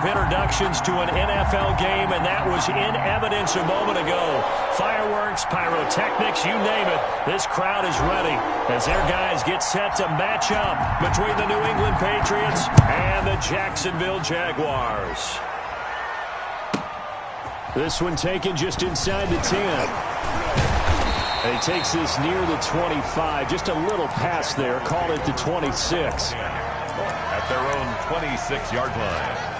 of introductions to an NFL game, and that was in evidence a moment ago. Fireworks, pyrotechnics, you name it. This crowd is ready as their guys get set to match up between the New England Patriots and the Jacksonville Jaguars. This one taken just inside the 10. And he takes this near the 25. Just a little pass there. Call it the 26. At their own 26-yard line.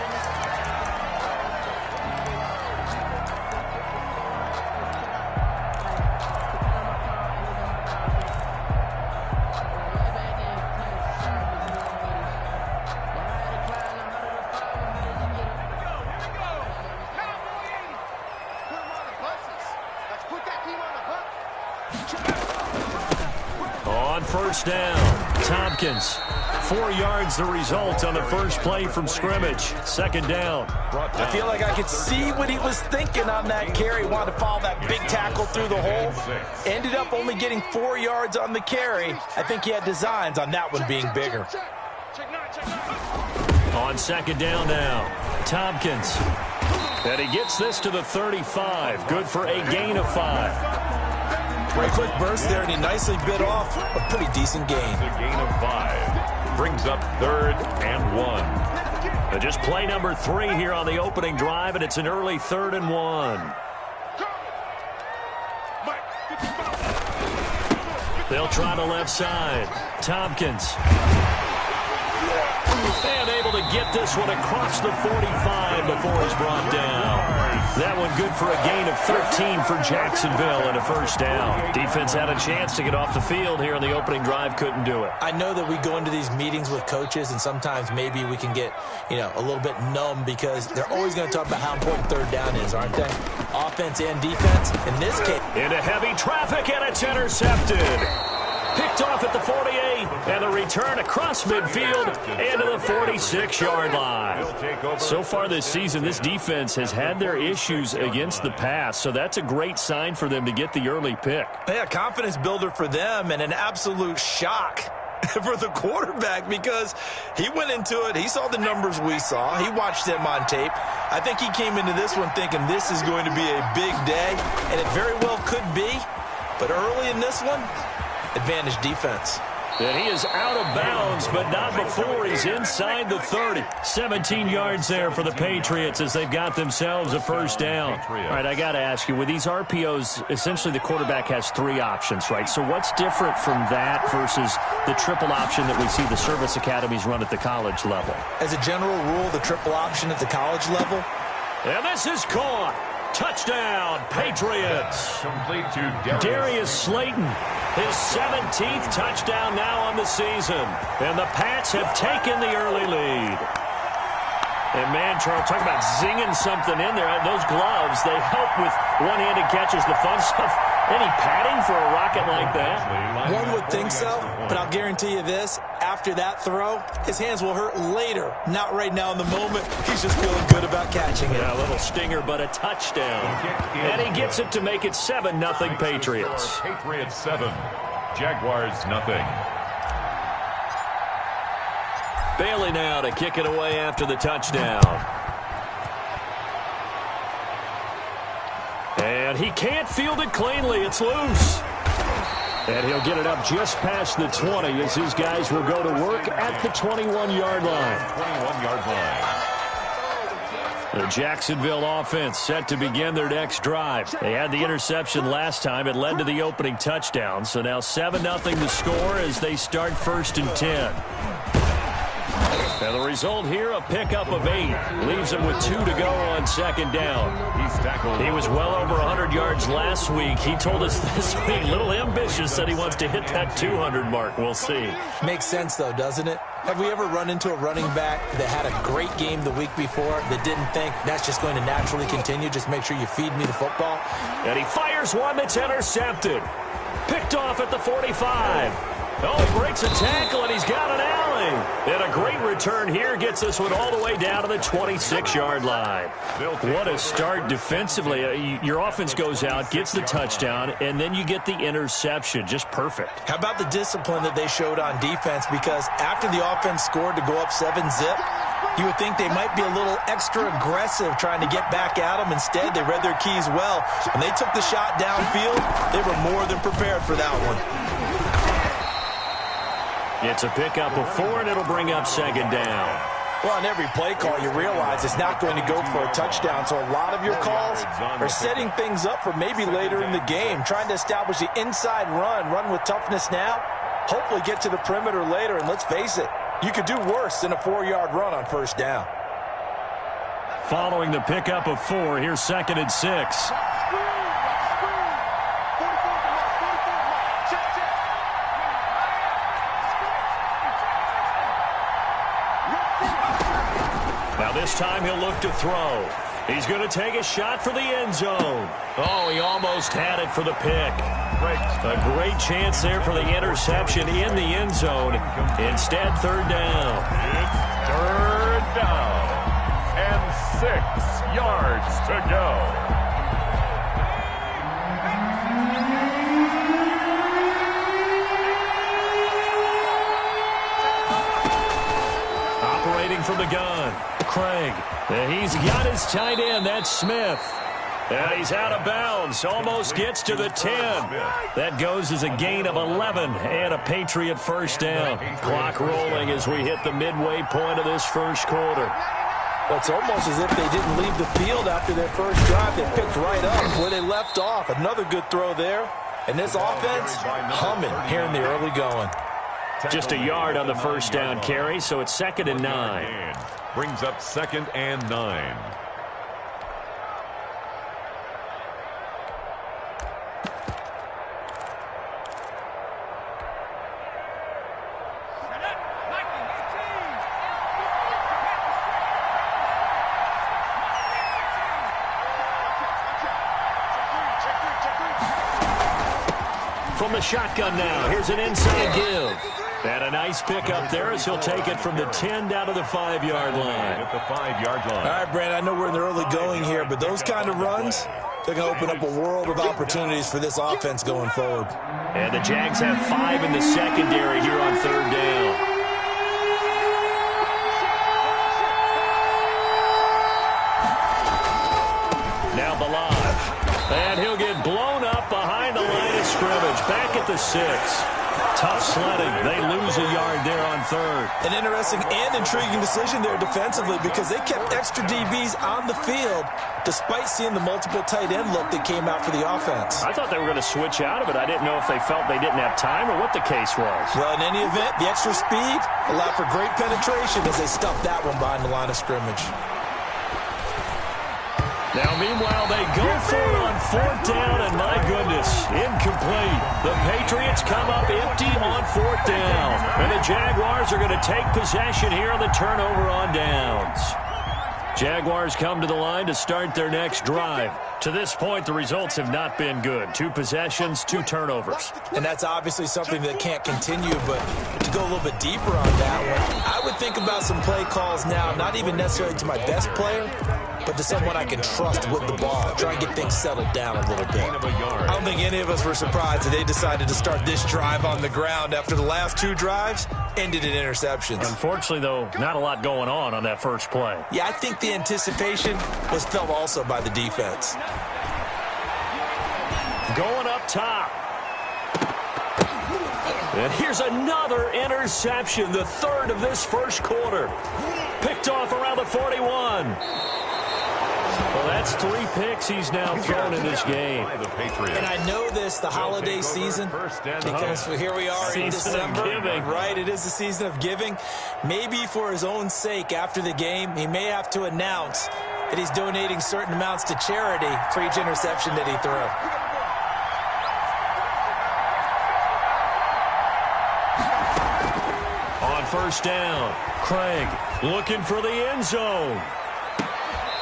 On first down, Tompkins. 4 yards the result on the first play from scrimmage. Second down. I feel like I could see what he was thinking on that carry. Wanted to follow that big tackle through the hole. Ended up only getting 4 yards on the carry. I think he had designs on that one being bigger. On second down now, Tompkins. And he gets this to the 35. Good for a gain of 5. Great quick burst there, and he nicely bit off a pretty decent gain. A gain of 5. Brings up 3rd and 1. And just play number 3 here on the opening drive, and it's an early 3rd and 1. They'll try the left side. Tompkins. And able to get this one across the 45 before it's brought down. That one good for a gain of 13 for Jacksonville and a first down. Defense had a chance to get off the field here in the opening drive, couldn't do it. I know that we go into these meetings with coaches, and sometimes maybe we can get, a little bit numb because they're always going to talk about how important third down is, aren't they? Offense and defense. In this case, into heavy traffic, and it's intercepted. Picked off at the 48, and the return across midfield into the 46-yard line. So far this season, this defense has had their issues against the pass, so that's a great sign for them to get the early pick. Yeah, confidence builder for them, and an absolute shock for the quarterback because he went into it. He saw the numbers we saw. He watched them on tape. I think he came into this one thinking this is going to be a big day, and it very well could be. But early in this one, advantage defense. And he is out of bounds, but not before he's inside the 30. 17 yards there for the Patriots as they've got themselves a first down. All right, I got to ask you, with these RPOs, essentially the quarterback has 3 options, right? So what's different from that versus the triple option that we see the service academies run at the college level? As a general rule, the triple option at the college level. And this is caught. Touchdown, Patriots. Complete to Darius Slayton. His 17th touchdown now on the season. And the Pats have taken the early lead. And, man, Charles, talking about zinging something in there. Those gloves, they help with one-handed catches, the fun stuff. Any padding for a rocket like that? One would think so, but I'll guarantee you this. After that throw, his hands will hurt later. Not right now in the moment. He's just feeling good about catching it. Yeah, a little stinger, but a touchdown. And he gets it to make it 7-0 Patriots. Patriots 7, Jaguars 0. Bailey now to kick it away after the touchdown. And he can't field it cleanly. It's loose. And he'll get it up just past the 20 as his guys will go to work at the 21-yard line. 21-yard line. The Jacksonville offense set to begin their next drive. They had the interception last time. It led to the opening touchdown. So now 7-0 the score as they start 1st and 10. And the result here, a pickup of 8. Leaves him with 2 to go on second down. He's tackled. He was well over 100 yards last week. He told us this week, a little ambitious, said he wants to hit that 200 mark. We'll see. Makes sense, though, doesn't it? Have we ever run into a running back that had a great game the week before that didn't think that's just going to naturally continue? Just make sure you feed me the football. And he fires one that's intercepted. Picked off at the 45. Oh, he breaks a tackle, and he's got an alley. And a great return here gets this one all the way down to the 26-yard line. What a start defensively. Your offense goes out, gets the touchdown, and then you get the interception. Just perfect. How about the discipline that they showed on defense? Because after the offense scored to go up 7-0, You would think they might be a little extra aggressive trying to get back at them. Instead, they read their keys well. When they took the shot downfield, they were more than prepared for that one. It's a pickup of 4, and it'll bring up second down. Well, on every play call, you realize it's not going to go for a touchdown, so a lot of your calls are setting things up for maybe later in the game, trying to establish the inside run with toughness now, hopefully get to the perimeter later, and let's face it, you could do worse than a 4-yard run on first down. Following the pickup of 4, here's second and 6. Now this time he'll look to throw. He's going to take a shot for the end zone. Oh, he almost had it for the pick. A great chance there for the interception in the end zone. Instead, third down. It's third down and 6 yards to go. From the gun, Craig. He's got his tight end. That's Smith. And he's out of bounds. Almost gets to the 10. That goes as a gain of 11 and a Patriot first down. Clock rolling as we hit the midway point of this first quarter. Well, it's almost as if they didn't leave the field after their first drive. They picked right up where they left off. Another good throw there. And this offense humming here in the early going. Just a yard on the first down carry, so it's second and 9. Brings up second and 9. From the shotgun now, here's an inside give. And a nice pickup there as he'll take it from the 10 down to the 5-yard line. At the 5-yard line. All right, Brandon, I know we're in the early going here, but those kind of runs, they're going to open up a world of opportunities for this offense going forward. And the Jags have 5 in the secondary here on third down. Now Balaj. And he'll get blown up behind the line of scrimmage. Back at the 6. Tough sledding. They lose a yard there on third. An interesting and intriguing decision there defensively because they kept extra DBs on the field despite seeing the multiple tight end look that came out for the offense. I thought they were going to switch out of it. I didn't know if they felt they didn't have time or what the case was. Well, in any event, the extra speed allowed for great penetration as they stuffed that one behind the line of scrimmage. Now, meanwhile, they go for it on fourth down, and my goodness, incomplete. The Patriots come up empty on fourth down, and the Jaguars are going to take possession here on the turnover on downs. Jaguars come to the line to start their next drive. To this point, the results have not been good. 2 possessions, 2 turnovers. And that's obviously something that can't continue, but to go a little bit deeper on that one, I would think about some play calls now, not even necessarily to my best player, but to someone I can trust with the ball. Try and get things settled down a little bit. I don't think any of us were surprised that they decided to start this drive on the ground after the last 2 drives ended in interceptions. Unfortunately, though, not a lot going on that first play. Yeah, I think the anticipation was felt also by the defense. Going up top. And here's another interception, the third of this first quarter. Picked off around the 41. Well, that's 3 picks he's now thrown in this game. And I know this, the holiday season, because here we are in December. Right, it is the season of giving. Maybe for his own sake after the game, he may have to announce that he's donating certain amounts to charity for each interception that he threw. On first down, Craig looking for the end zone.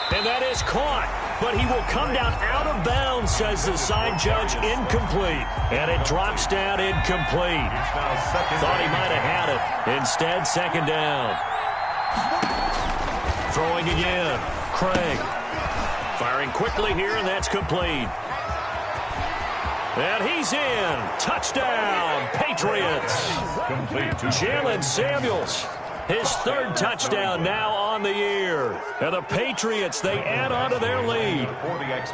And that is caught, but he will come down out of bounds, says the side judge, incomplete. And it drops down incomplete. Thought he might have had it. Instead, second down. Throwing again, Craig. Firing quickly here, and that's complete. And he's in. Touchdown, Patriots. Complete to Jalen Samuels. His third touchdown now on the year. And the Patriots, they add on to their lead.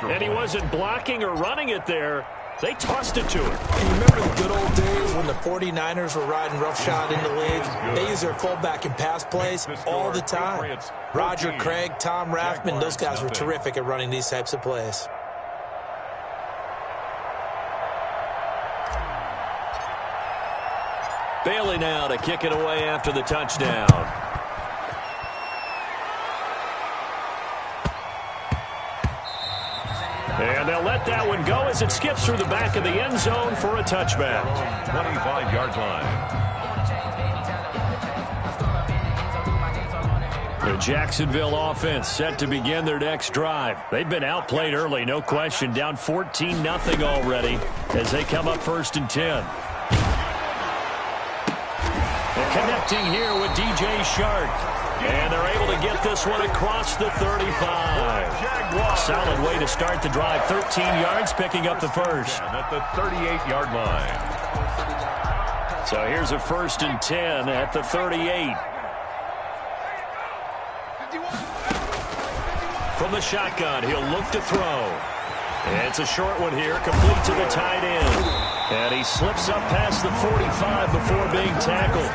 And he wasn't blocking or running it there. They tossed it to him. And you remember the good old days when the 49ers were riding roughshod in the league? They use their fullback and pass plays all the time. Roger Craig, Tom Rathman, those guys were terrific at running these types of plays. Bailey now to kick it away after the touchdown. And they'll let that one go as it skips through the back of the end zone for a touchback. 25-yard line. The Jacksonville offense set to begin their next drive. They've been outplayed early, no question. Down 14-0 already as they come up 1st and 10. And connecting here with DJ Shark. And they're able to get this one across the 35. Solid way to start the drive. 13 yards, picking up the first. At the 38-yard line. So here's a 1st and 10 at the 38. From the shotgun, he'll look to throw. And it's a short one here, complete to the tight end. And he slips up past the 45 before being tackled.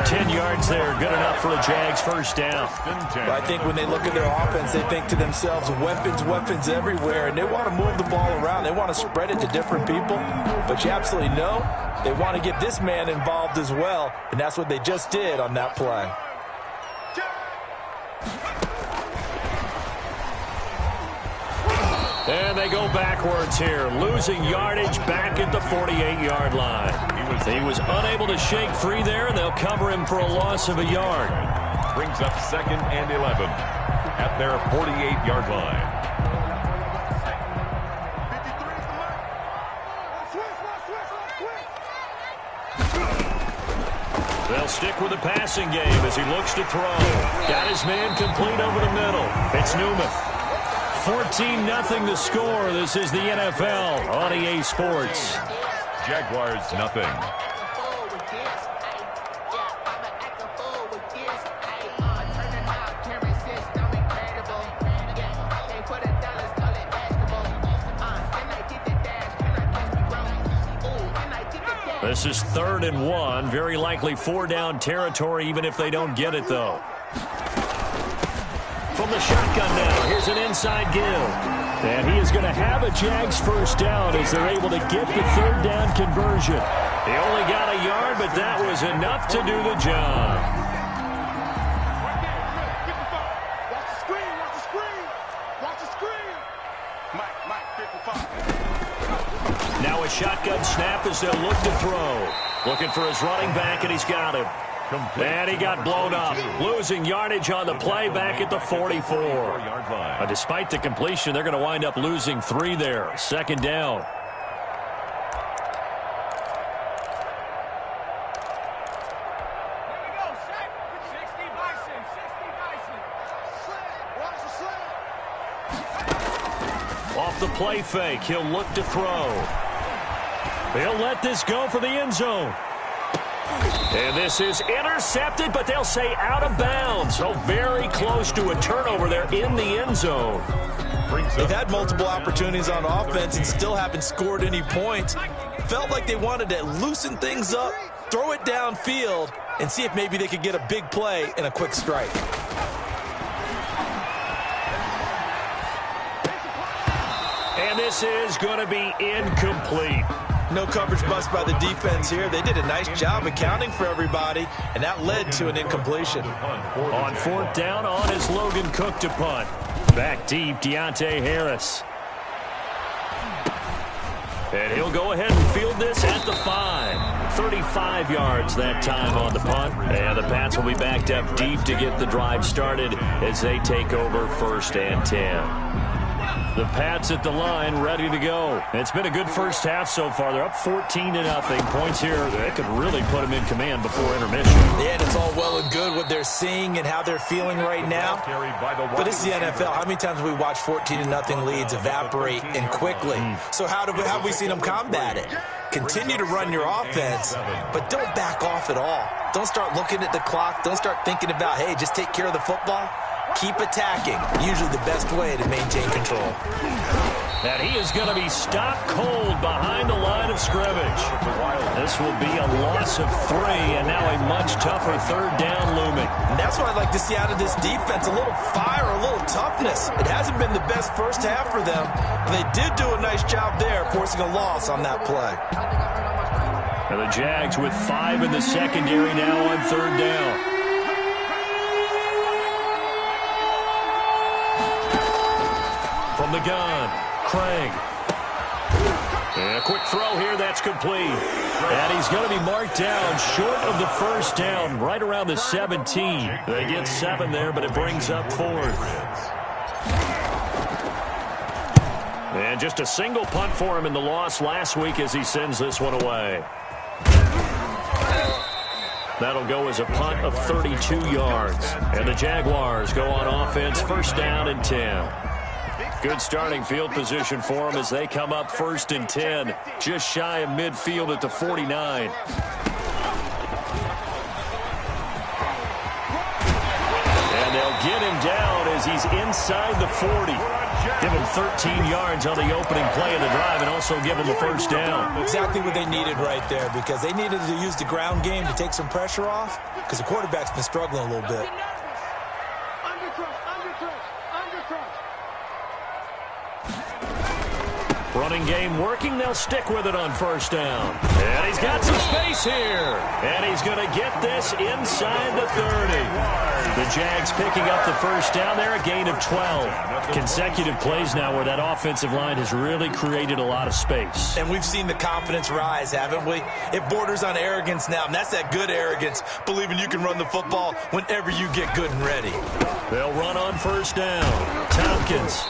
10 yards there, good enough for a Jags first down. But I think when they look at their offense, they think to themselves, weapons, weapons everywhere, and they want to move the ball around. They want to spread it to different people. But you absolutely know they want to get this man involved as well, and that's what they just did on that play. And they go backwards here, losing yardage back at the 48-yard line. He was unable to shake free there, and they'll cover him for a loss of a yard. Brings up 2nd and 11 at their 48-yard line. They'll stick with the passing game as he looks to throw. Got his man complete over the middle. It's Newman. 14-0 the score. This is the NFL on EA Sports. Jaguars, nothing. This is 3rd and 1. Very likely 4-down territory, even if they don't get it, though. From the shotgun now, here's an inside give. And he is going to have a Jags first down as they're able to get the 3rd down conversion. He only got a yard, but that was enough to do the job. Now a shotgun snap as they'll look to throw. Looking for his running back, and he's got him. And he got blown up, losing yardage on the play back at the 44. Despite the completion, they're going to wind up losing 3 there. 2nd down. Off the play fake, he'll look to throw. He'll let this go for the end zone. And this is intercepted, but they'll say out of bounds. So very close to a turnover there in the end zone. They've had multiple opportunities on offense and still haven't scored any points. Felt like they wanted to loosen things up, throw it downfield, and see if maybe they could get a big play and a quick strike. And this is going to be incomplete. No coverage bust by the defense here. They did a nice job accounting for everybody, and that led to an incompletion. On 4th down, on is Logan Cook to punt. Back deep, Deontay Harris. And he'll go ahead and field this at the 5. 35 yards that time on the punt. And the Pats will be backed up deep to get the drive started as they take over 1st and 10. The Pats at the line, ready to go. It's been a good first half so far. They're up 14-0. Points here that could really put them in command before intermission. Yeah, and it's all well and good what they're seeing and how they're feeling right now. But it's the NFL. How many times have we watched 14-0 leads evaporate and quickly? So how have we seen them combat it? Continue to run your offense, but don't back off at all. Don't start looking at the clock. Don't start thinking about, hey, just take care of the football. Keep attacking. Usually the best way to maintain control. And he is going to be stopped cold behind the line of scrimmage. This will be a loss of 3, and now a much tougher third down looming. And that's what I'd like to see out of this defense, a little fire, a little toughness. It hasn't been the best first half for them, but they did do a nice job there, forcing a loss on that play. And the Jags with 5 in the secondary now on third down. From the gun, Craig. And a quick throw here, that's complete. And he's going to be marked down short of the first down, right around the 17. They get 7 there, but it brings up 4th. And just a single punt for him in the loss last week as he sends this one away. That'll go as a punt of 32 yards. And the Jaguars go on offense, first down and 10. Good starting field position for them as they come up 1st and 10, just shy of midfield at the 49. And they'll get him down as he's inside the 40. Give him 13 yards on the opening play of the drive and also give him a first down. Exactly what they needed right there, because they needed to use the ground game to take some pressure off, because the quarterback's been struggling a little bit. Running game working. They'll stick with it on first down. And he's got some space here. And he's going to get this inside the 30. The Jags picking up the first down there, a gain of 12. Consecutive plays now where that offensive line has really created a lot of space. And we've seen the confidence rise, haven't we? It borders on arrogance now, and that's that good arrogance, believing you can run the football whenever you get good and ready. They'll run on first down. Tompkins.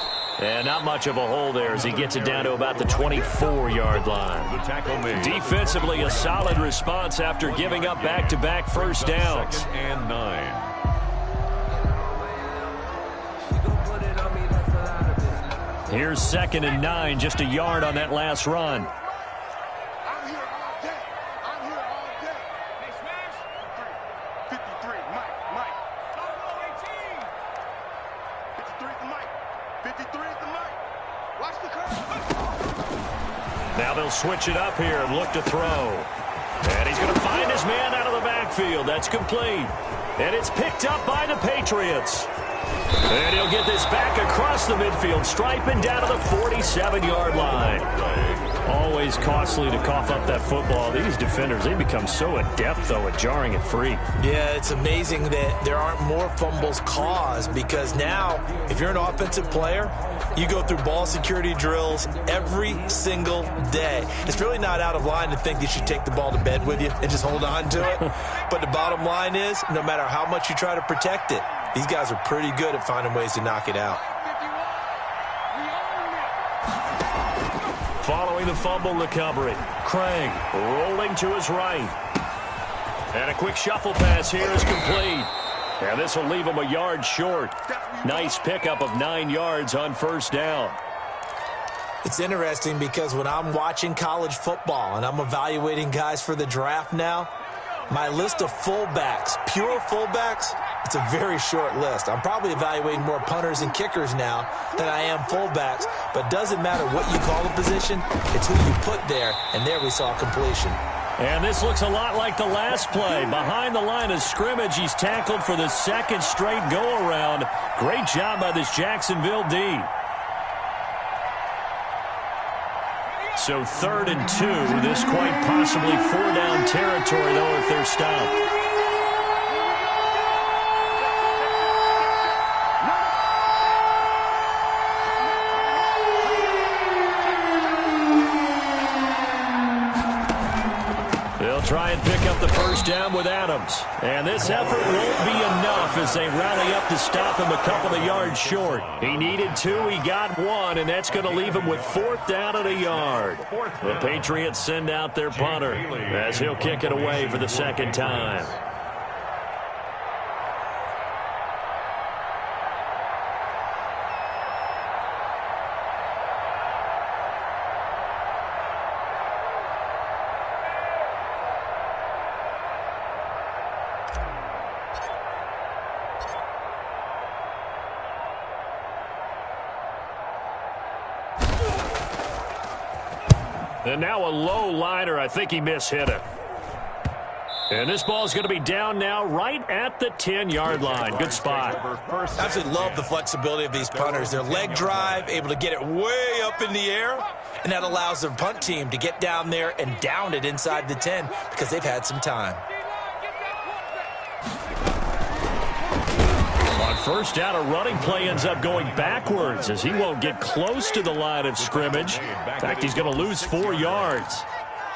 And not much of a hole there as he gets it down to about the 24-yard line. Defensively, a solid response after giving up back-to-back first downs. 2nd and 9. Here's 2nd and 9, just a yard on that last run. Now they'll switch it up here and look to throw. And he's going to find his man out of the backfield. That's complete. And it's picked up by the Patriots. And he'll get this back across the midfield, striping down to the 47-yard line. Always costly to cough up that football. These defenders, they become so adept, though, at jarring it free. Yeah, it's amazing that there aren't more fumbles caused, because now, if you're an offensive player, you go through ball security drills every single day. It's really not out of line to think you should take the ball to bed with you and just hold on to it. But the bottom line is, no matter how much you try to protect it, these guys are pretty good at finding ways to knock it out. Following the fumble recovery, Craig rolling to his right. And a quick shuffle pass here is complete. And this will leave him a yard short. Nice pickup of 9 yards on first down. It's interesting because when I'm watching college football and I'm evaluating guys for the draft now, my list of fullbacks, pure fullbacks, it's a very short list. I'm probably evaluating more punters and kickers now than I am fullbacks, but it doesn't matter what you call the position, it's who you put there, and there we saw completion. And this looks a lot like the last play. Behind the line of scrimmage, he's tackled for the second straight go-around. Great job by this Jacksonville D. So 3rd and 2, this quite possibly 4-down territory, though, if they're stopped. They'll try and pick up the first down with Adams. And this effort won't be enough as they rally up to stop him a couple of yards short. He needed 2, he got 1, and that's going to leave him with 4th down and a yard. The Patriots send out their punter as he'll kick it away for the second time. And now a low liner. I think he mishit it. And this ball is going to be down now right at the 10-yard line. Good spot. I absolutely love the flexibility of these punters. Their leg drive, able to get it way up in the air, and that allows their punt team to get down there and down it inside the 10 because they've had some time. On first down, a running play ends up going backwards as he won't get close to the line of scrimmage. In fact, he's going to lose 4 yards.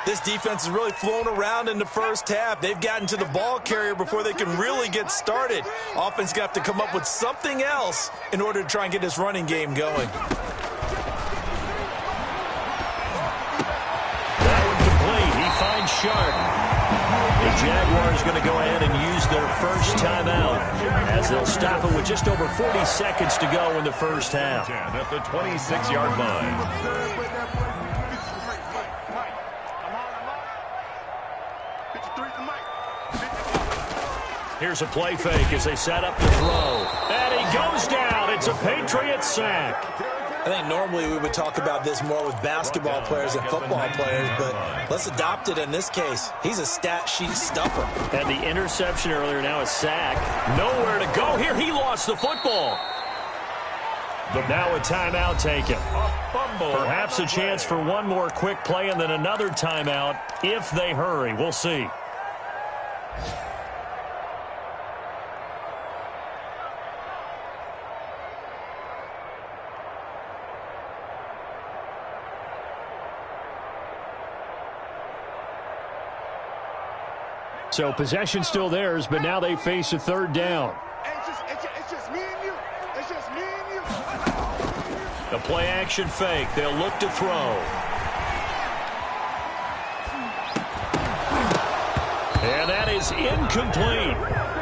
This defense has really flown around in the first half. They've gotten to the ball carrier before they can really get started. Offense got to come up with something else in order to try and get this running game going. That one complete. He finds Sharp. The Jaguars going to go ahead and use their first timeout as they'll stop it with just over 40 seconds to go in the first half. At the 26-yard line. Here's a play fake as they set up the throw. And he goes down. It's a Patriots sack. I think normally we would talk about this more with basketball players and football players, but let's adopt it in this case. He's a stat sheet stuffer. And the interception earlier, now a sack. Nowhere to go here. He lost the football. Now a timeout taken. Perhaps a chance for one more quick play and then another timeout if they hurry. We'll see. So possession still theirs, but now they face a third down. It's just me and you. It's just me and you. The play action fake. They'll look to throw. And that is incomplete.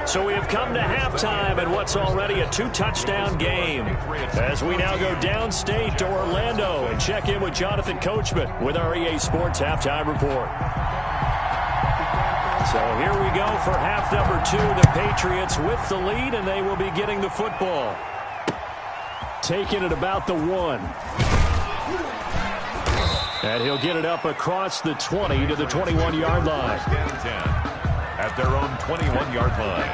So we have come to halftime in what's already a 2-touchdown game. As we now go downstate to Orlando and check in with Jonathan Coachman with our EA Sports Halftime Report. So here we go for half number 2. The Patriots with the lead, and they will be getting the football. Taking it about the 1. And he'll get it up across the 20 to the 21-yard line. At their own 21-yard line.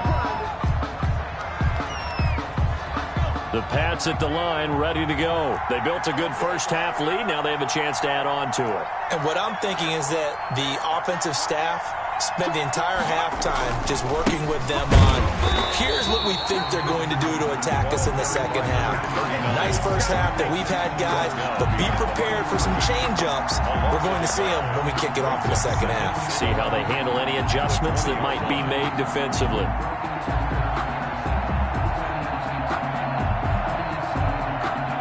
The Pats at the line, ready to go. They built a good first half lead. Now they have a chance to add on to it. And what I'm thinking is that the offensive staff spent the entire halftime just working with them on, here's what we think they're going to do to attack us in the second half. Nice first half that we've had, guys, but be prepared for some change-ups. We're going to see them when we kick it off in the second half. See how they handle any adjustments that might be made defensively.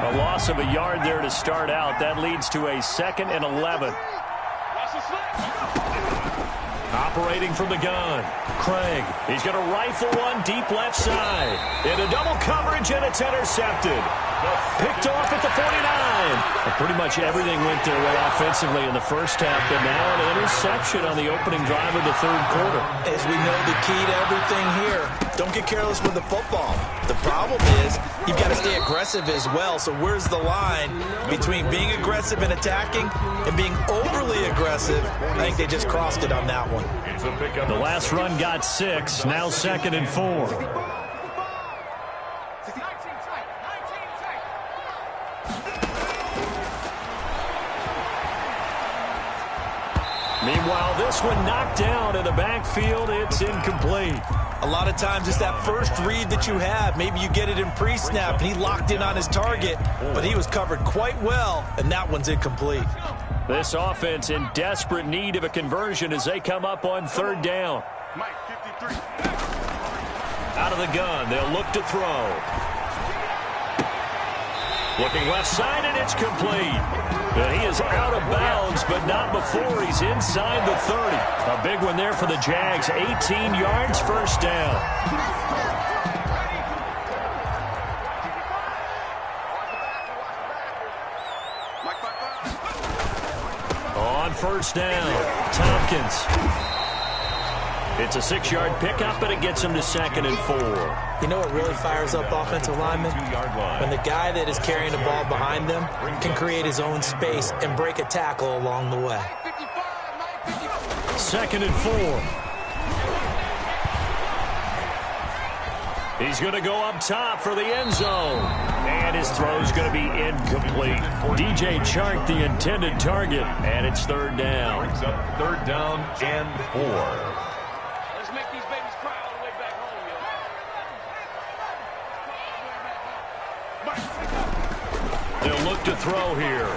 A loss of a yard there to start out. That leads to a 2nd and 11. Operating from the gun, Craig. He's going to rifle one deep left side. Into double coverage, and it's intercepted. Picked off at the 49. Well, pretty much everything went their way offensively in the first half, but now an interception on the opening drive of the third quarter. As we know, the key to everything here, don't get careless with the football. The problem is you've got to stay aggressive as well. So where's the line between being aggressive and attacking and being overly aggressive? I think they just crossed it on that one. The last run got 6, now 2nd and 4. Meanwhile, this one knocked down in the backfield. It's incomplete. A lot of times it's that first read that you have. Maybe you get it in pre-snap, and he locked in on his target, but he was covered quite well, and that one's incomplete. This offense in desperate need of a conversion as they come up on third down. Out of the gun, they'll look to throw. Looking left side, and it's complete. And he is out of bounds, but not before he's inside the 30. A big one there for the Jags. 18 yards, first down. On first down, Tompkins. It's a 6-yard pickup, and it gets him to 2nd and 4. You know what really fires up offensive linemen? When the guy that is carrying the ball behind them can create his own space and break a tackle along the way. 2nd and 4. He's going to go up top for the end zone. And his throw's going to be incomplete. DJ Chark, the intended target, and it's 3rd down. Brings up 3rd down and 4. Let's make these babies cry all the way back home, yo. They'll look to throw here.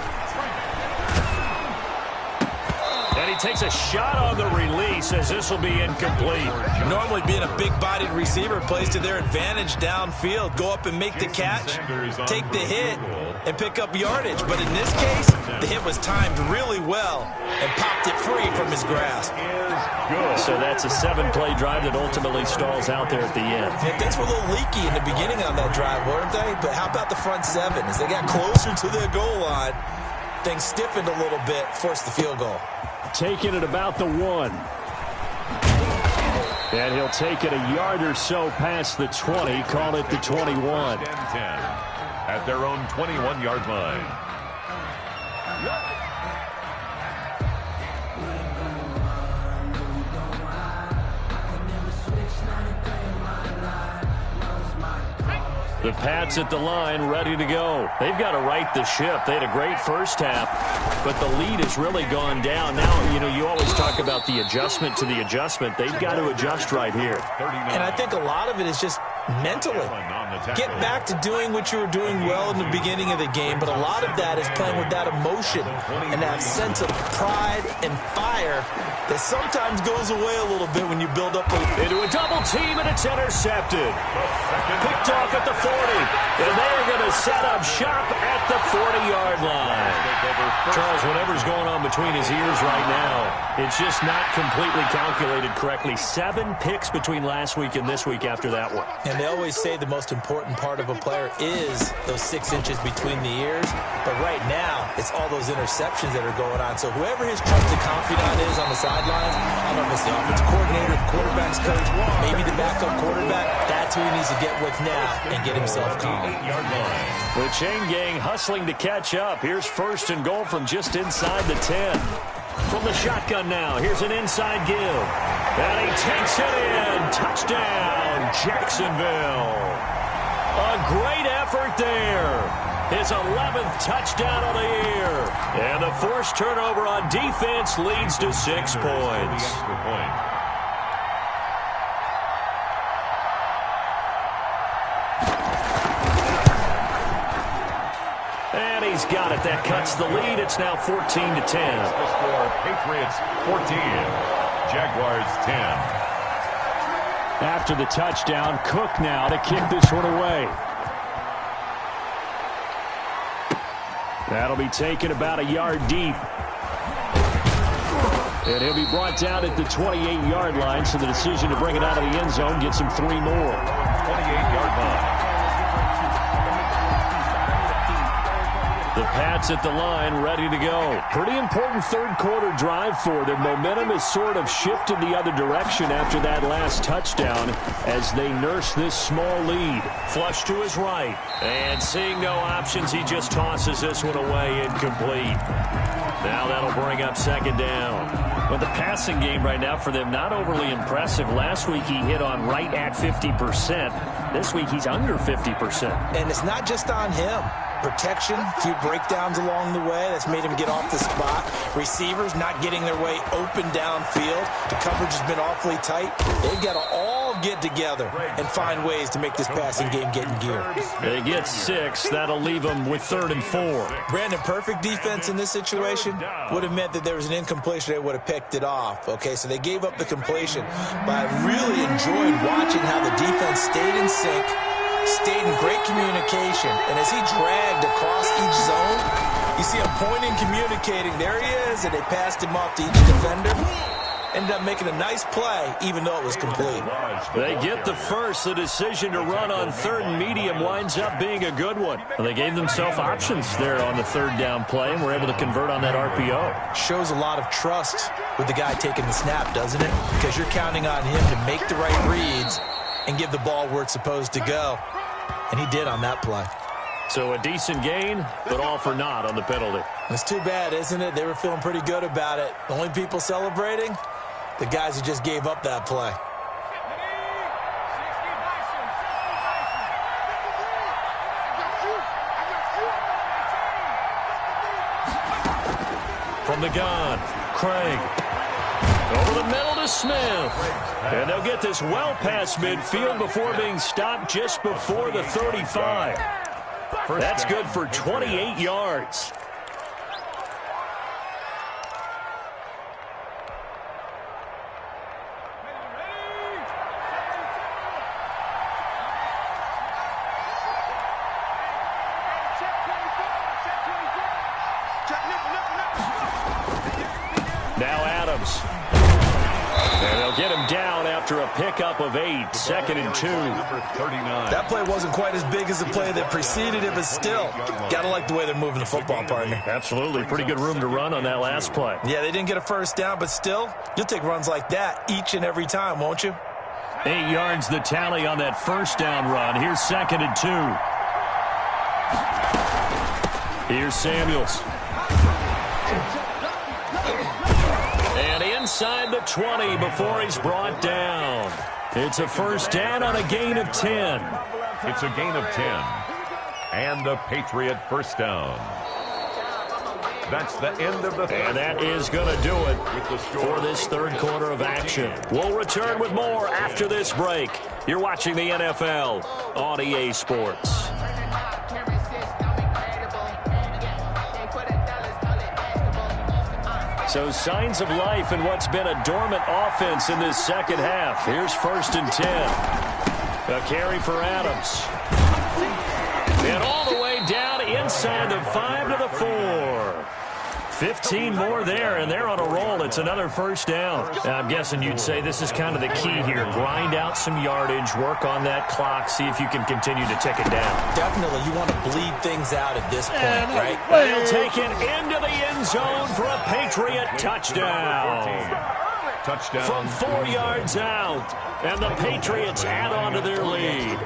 And he takes a shot on the release as this will be incomplete. Normally being a big-bodied receiver plays to their advantage downfield. Go up and make the catch, take the hit, and pick up yardage. But in this case, the hit was timed really well and popped it free from his grasp. So that's a 7-play drive that ultimately stalls out there at the end. And things were a little leaky in the beginning on that drive, weren't they? But how about the front 7? As they got closer to their goal line, things stiffened a little bit, forced the field goal. Taking it about the 1. And he'll take it a yard or so past the 20, call it the 21. 10 at their own 21-yard line. The Pats at the line, ready to go. They've got to right the ship. They had a great first half, but the lead has really gone down. Now, you always talk about the adjustment to the adjustment. They've got to adjust right here. And I think a lot of it is just mentally. Get back to doing what you were doing well in the beginning of the game, but a lot of that is playing with that emotion and that sense of pride and fire that sometimes goes away a little bit when you build up into a double team, and it's intercepted. Picked off at the 40, and they are going to set up shop at the 40-yard line. Charles, whatever's going on between his ears right now, it's just not completely calculated correctly. 7 picks between last week and this week after that one. And they always say the most important part of a player is those 6 inches between the ears. But right now, it's all those interceptions that are going on. So whoever his trusted confidant is on the sidelines, I don't know if it's the offensive coordinator, the quarterback's coach, maybe the backup quarterback, that's who he needs to get with now and get himself calm. The chain gang hustling to catch up. Here's 1st and goal from just inside the 10. From the shotgun now, here's an inside give. And he takes it in. Touchdown, Jacksonville. A great effort there. His 11th touchdown of the year. And the forced turnover on defense leads to 6 points. And he's got it. That cuts the lead. It's now 14-10. The score, Patriots 14, Jaguars 10. After the touchdown, Cook now to kick this one away. That'll be taken about a yard deep. And he'll be brought down at the 28-yard line, so the decision to bring it out of the end zone gets him 3 more. 28-yard line. The Pats at the line, ready to go. Pretty important third-quarter drive for them. Momentum has sort of shifted the other direction after that last touchdown as they nurse this small lead. Flush to his right. And seeing no options, he just tosses this one away incomplete. Now that'll bring up 2nd down. But the passing game right now for them, not overly impressive. Last week he hit on right at 50%. This week he's under 50%. And it's not just on him. Protection, a few breakdowns along the way. That's made him get off the spot. Receivers not getting their way open downfield. The coverage has been awfully tight. They've got to all get together and find ways to make this passing game get in gear. They get 6. That'll leave them with 3rd and 4. Brandon, perfect defense in this situation would have meant that there was an incompletion. They would have picked it off. Okay, so they gave up the completion. But I really enjoyed watching how the defense stayed in sync, stayed in great communication, and as he dragged across each zone, you see him pointing, communicating. There he is, and they passed him off to each defender. Ended up making a nice play, even though it was complete. They get the first. The decision to run on third and medium winds up being a good one. Well, they gave themselves options there on the third down play and were able to convert on that RPO. Shows a lot of trust with the guy taking the snap, doesn't it? Because you're counting on him to make the right reads and give the ball where it's supposed to go. And he did on that play. So a decent gain, but all for naught on the penalty. It's too bad, isn't it? They were feeling pretty good about it. The only people celebrating, the guys who just gave up that play. From the gun, Craig. Over the middle to Smith. And they'll get this well past midfield before being stopped just before the 35. That's good for 28 yards. Now Adams. And they'll get him down after a pickup of 8, 2nd and 2. That play wasn't quite as big as the play that preceded it, but still, got to like the way they're moving the football, partner. Absolutely. Pretty good room to run on that last play. Yeah, they didn't get a first down, but still, you'll take runs like that each and every time, won't you? 8 yards the tally on that first down run. Here's 2nd and 2. Here's Samuels. And inside the 20 before he's brought down. It's a first down on a gain of 10. It's a gain of 10. And a Patriot first down. That's the end of the third. And that is going to do it for this third quarter of action. We'll return with more after this break. You're watching the NFL on EA Sports. So signs of life in what's been a dormant offense in this second half. Here's 1st and 10. A carry for Adams. And all the way down inside the 5 to the 4. 15 more there, and they're on a roll. It's another first down. I'm guessing you'd say this is kind of the key here. Grind out some yardage, work on that clock, see if you can continue to tick it down. Definitely. You want to bleed things out at this point, right? They'll take it into the end zone for a Patriot touchdown. From 4 yards out, and the Patriots add on to their lead.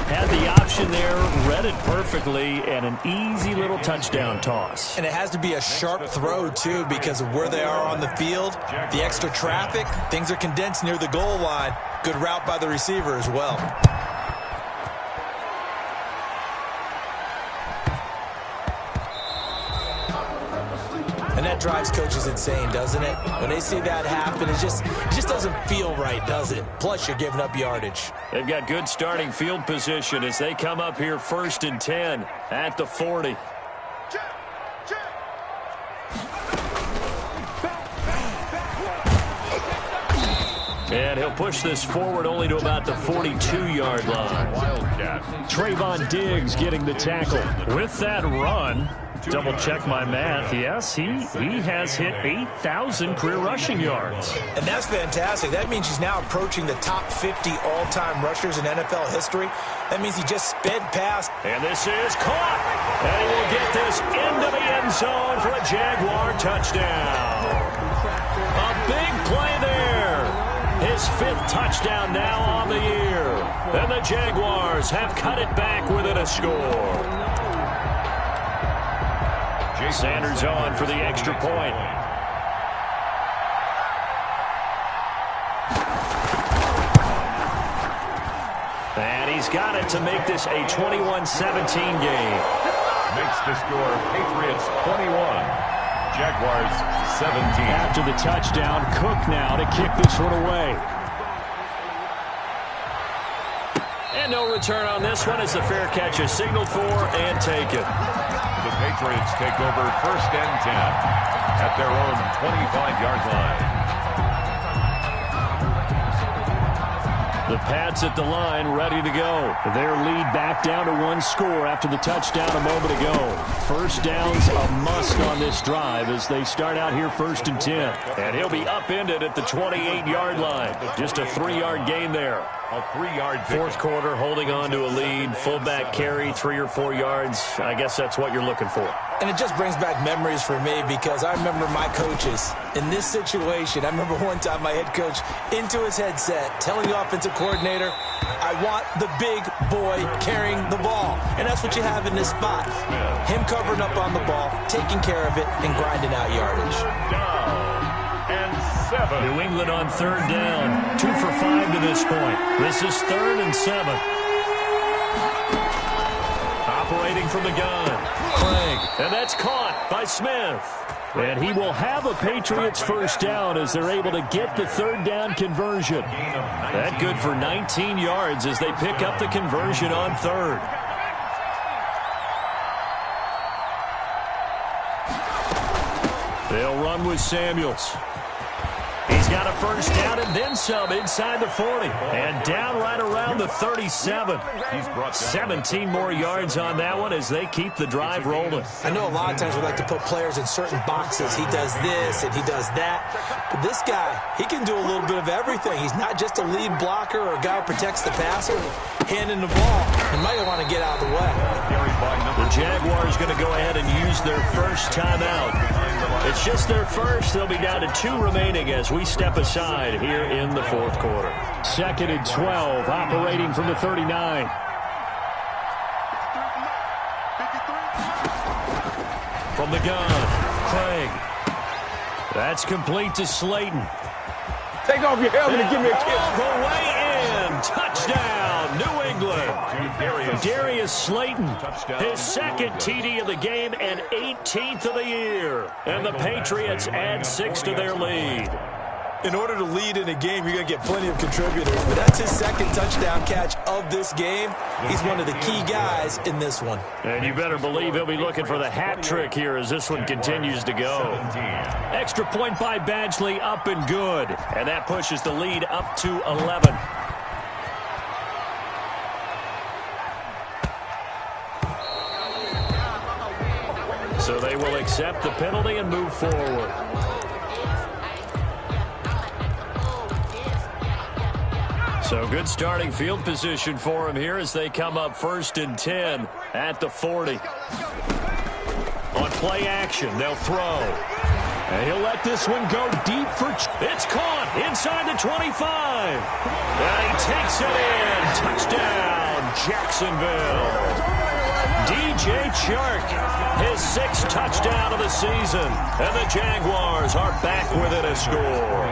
Had the option there, read it perfectly, and an easy little touchdown toss. And it has to be a sharp throw, too, because of where they are on the field. The extra traffic, things are condensed near the goal line. Good route by the receiver as well. And that drives coaches insane, doesn't it? When they see that happen, it just doesn't feel right, does it? Plus, you're giving up yardage. They've got good starting field position as they come up here 1st and 10 at the 40. And he'll push this forward only to about the 42-yard line. Trayvon Diggs getting the tackle. With that run, double-check my math, yes, he has hit 8,000 career rushing yards. And that's fantastic. That means he's now approaching the top 50 all-time rushers in NFL history. That means he just sped past. And this is caught. And he will get this into the end zone for a Jaguar touchdown. A big play there. His 5th touchdown now on the year. And the Jaguars have cut it back within a score. Sanders on for the extra point. And he's got it to make this a 21-17 game. Makes the score Patriots 21, Jaguars 17. After the touchdown, Cook now to kick this one away. And no return on this one as the fair catch is signaled for and taken. The Patriots take over 1st and 10 at their own 25-yard line. The Pats at the line, ready to go. Their lead back down to one score after the touchdown a moment ago. First down's a must on this drive as they start out here 1st and 10. And he'll be upended at the 28-yard line. Just a 3-yard gain there. A 3-yard Fourth quarter, holding on to a lead. Fullback carry, 3 or 4 yards. I guess that's what you're looking for. And it just brings back memories for me because I remember my coaches in this situation. I remember one time my head coach into his headset telling the offensive coordinator, I want the big boy carrying the ball. And that's what you have in this spot. Him covering up on the ball, taking care of it, and grinding out yardage. And 7. New England on 3rd down. 2 for 5 to this point. This is 3rd and 7. Operating from the gun. Craig. And that's caught by Smith. And he will have a Patriots first down as they're able to get the 3rd down conversion. That good for 19 yards as they pick up the conversion on 3rd. They'll run with Samuels. He's got a first down and then some inside the 40. And down right around the 37. 17 more yards on that one as they keep the drive rolling. I know a lot of times we like to put players in certain boxes. He does this and he does that. But this guy, he can do a little bit of everything. He's not just a lead blocker or a guy who protects the passer. Handing the ball, he might want to get out of the way. The Jaguars going to go ahead and use their first timeout. It's just their first. They'll be down to 2 remaining as we step aside here in the 4th quarter. 2nd and 12, operating from the 39. From the gun, Craig. That's complete to Slayton. Take off your helmet and give me a kiss. All the way in. Touchdown, New England. Darius Slayton, his 2nd TD of the game and 18th of the year. And the Patriots add 6 to their lead. In order to lead in a game, you're going to get plenty of contributors. But that's his 2nd touchdown catch of this game. He's one of the key guys in this one. And you better believe he'll be looking for the hat trick here as this one continues to go. Extra point by Badgley, up and good. And that pushes the lead up to 11. So they will accept the penalty and move forward. So good starting field position for him here as they come up 1st and 10 at the 40. On play action, they'll throw. And he'll let this one go deep for... It's caught inside the 25. And he takes it in. Touchdown, Jacksonville. DJ Chark, his 6th touchdown of the season. And the Jaguars are back within a score.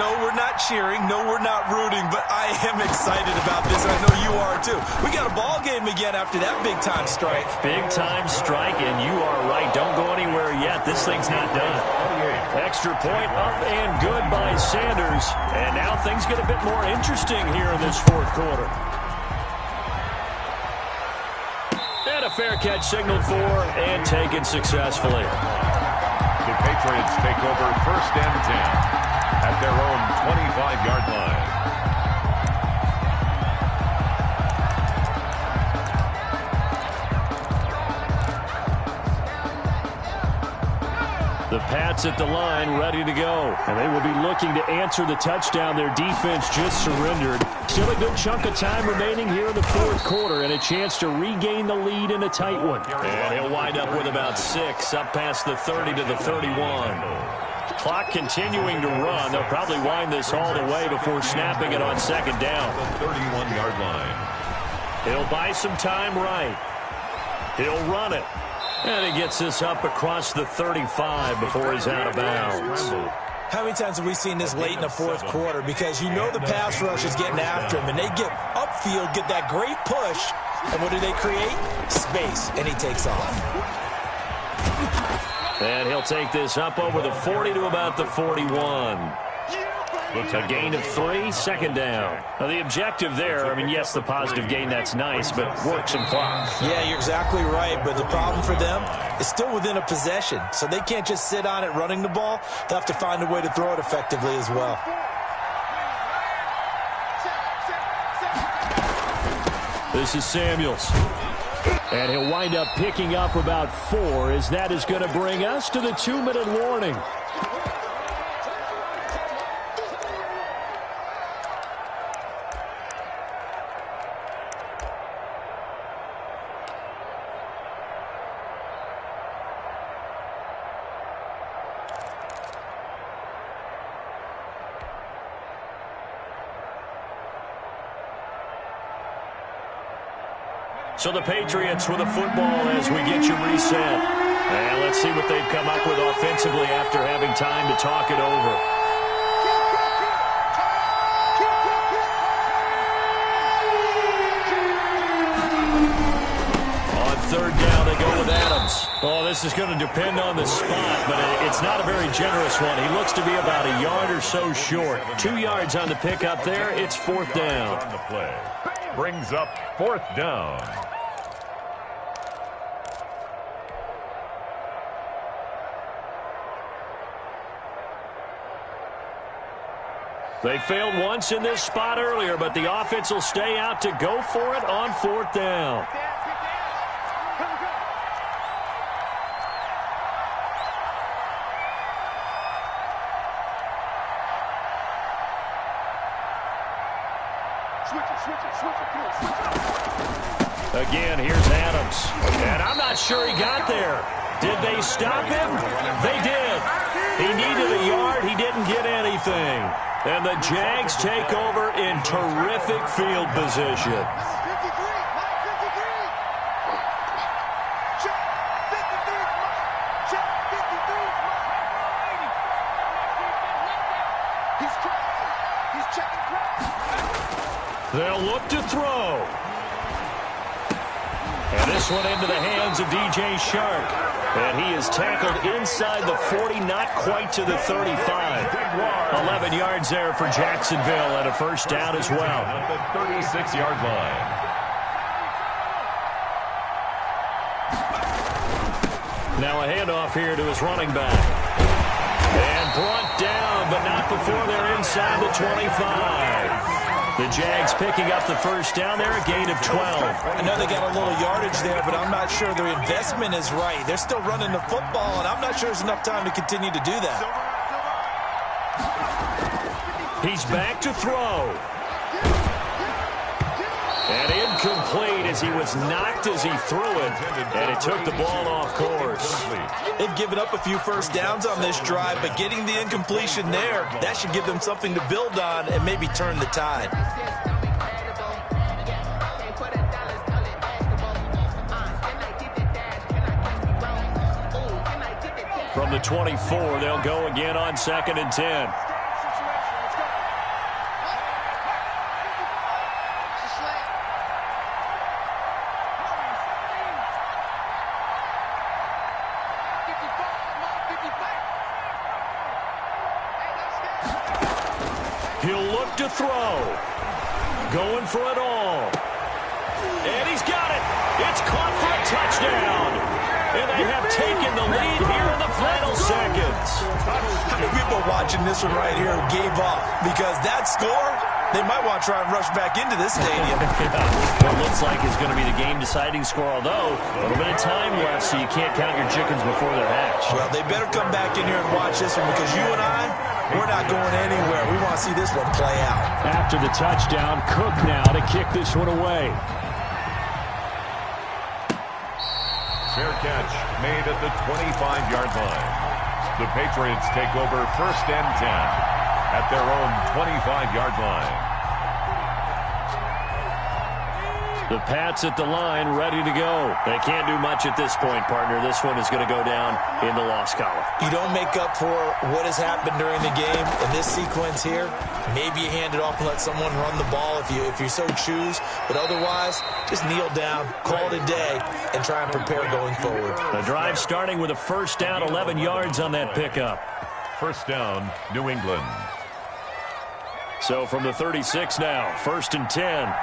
No, we're not cheering. No, we're not rooting. But I am excited about this. I know you are, too. We got a ball game again after that big-time strike. Big-time strike, and you are right. Don't go anywhere yet. This thing's not done. Extra point up and good by Sanders. And now things get a bit more interesting here in this 4th quarter. And a fair catch signaled for and taken successfully. The Patriots take over 1st and 10. At their own 25-yard line. The Pats at the line, ready to go. And they will be looking to answer the touchdown their defense just surrendered. Still a good chunk of time remaining here in the 4th quarter and a chance to regain the lead in a tight one. And he'll wind up with about 6 up past the 30 to the 31. Clock continuing to run. They'll probably wind this all the way before snapping it on 2nd down. The 31-yard line. He'll buy some time right. He'll run it. And he gets this up across the 35 before he's out of bounds. How many times have we seen this late in the 4th quarter? Because you know the pass rush is getting after him, and they get upfield, get that great push, and what do they create? Space, and he takes off. And he'll take this up over the 40 to about the 41. A gain of 3, 2nd down. Now the objective there, I mean, yes, the positive gain, that's nice, but work some clock. Yeah, you're exactly right, but the problem for them is still within a possession, so they can't just sit on it running the ball. They'll have to find a way to throw it effectively as well. This is Samuels. And he'll wind up picking up about 4, as that is going to bring us to the 2-minute warning. So the Patriots with a football as we get you reset. And let's see what they've come up with offensively after having time to talk it over. On third down, they go with Adams. Oh, this is going to depend on the spot, but it's not a very generous one. He looks to be about a yard or so short. 2 yards on the pickup there. It's fourth down. On the play. Brings up fourth down. They failed once in this spot earlier, but the offense will stay out to go for it on fourth down. Again, here's Adams. And I'm not sure he got there. Did they stop him? They did. He needed a yard. He didn't get anything. And the Jags take over in terrific field position. They'll look to throw. And this one into the hands of DJ Shark. And he is tackled inside the 40, not quite to the 35. 11 yards there for Jacksonville and a first down as well. At the 36-yard line. Now a handoff here to his running back. And brought down, but not before they're inside the 25. The Jags picking up the first down there, a gain of 12. I know they got a little yardage there, but I'm not sure their investment is right. They're still running the football, and I'm not sure there's enough time to continue to do that. He's back to throw. And incomplete as he was knocked as he threw it, and it took the ball off course. They've given up a few first downs on this drive, but getting the incompletion there, that should give them something to build on and maybe turn the tide. From the 24, they'll go again on 2nd and 10. He'll look to throw. Going for it all. And he's got it. It's caught for a touchdown. And they have taken the lead here in the final seconds. How many people watching this one right here gave up? Because that score, they might want to try and rush back into this stadium. What looks like is going to be the game-deciding score, although a little bit of time left, so you can't count your chickens before they're hatched. Well, they better come back in here and watch this one, because you and I, we're not going anywhere. We want to see this one play out. After the touchdown, Cook now to kick this one away. Fair catch made at the 25-yard line. The Patriots take over 1st and 10 at their own 25-yard line. The Pats at the line, ready to go. They can't do much at this point, partner. This one is going to go down in the loss column. You don't make up for what has happened during the game in this sequence here. Maybe you hand it off and let someone run the ball if you so choose. But otherwise, just kneel down, call it a day, and try and prepare going forward. The drive starting with a first down, 11 yards on that pickup. First down, New England. So from the 36 now, 1st and 10.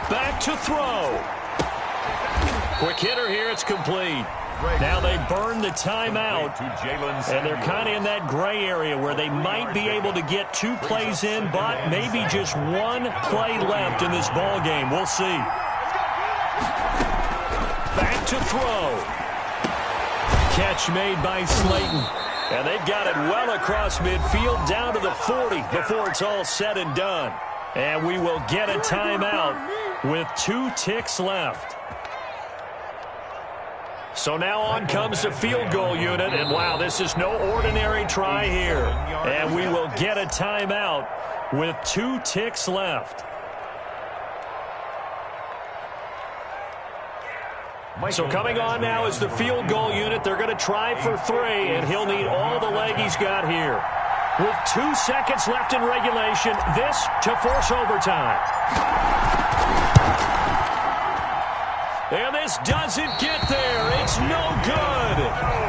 Back to throw. Quick hitter here, it's complete. Now they burn the timeout, and they're kind of in that gray area where they might be able to get 2 plays in, but maybe just 1 play left in this ball game. We'll see. Back to throw. Catch made by Slayton. And they've got it well across midfield down to the 40 before it's all said and done. And we will get a timeout with 2 ticks left. So now on comes the field goal unit. And, wow, this is no ordinary try here. And we will get a timeout with 2 ticks left. So coming on now is the field goal unit. They're going to try for 3, and he'll need all the leg he's got here. With 2 seconds left in regulation, this to force overtime. And this doesn't get there. It's no good.